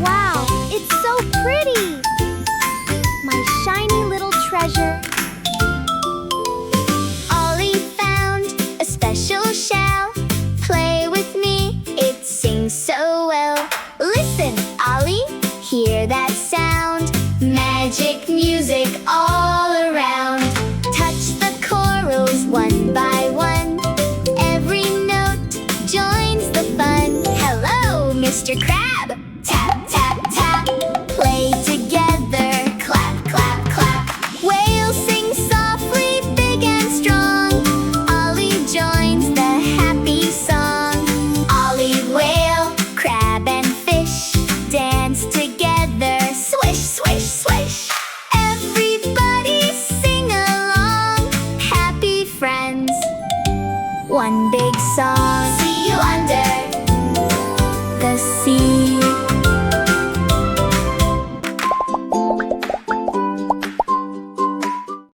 Wow, it's so pretty! My shiny little treasure. Ollie found a special shell. Play with me, it sings so well. Listen, Ollie, hear that sound. Magic music all around. Touch the corals one by one. Every note joins the fun. Hello, Mr. Crab. Tap, tap, tap. Play together. Clap, clap, clap. Whales sing softly, big and strong. Ollie joins the happy song. Ollie, whale, crab and fish dance together. Swish, swish, swish. Everybody sing along. Happy friends. One big song. See you under the sea.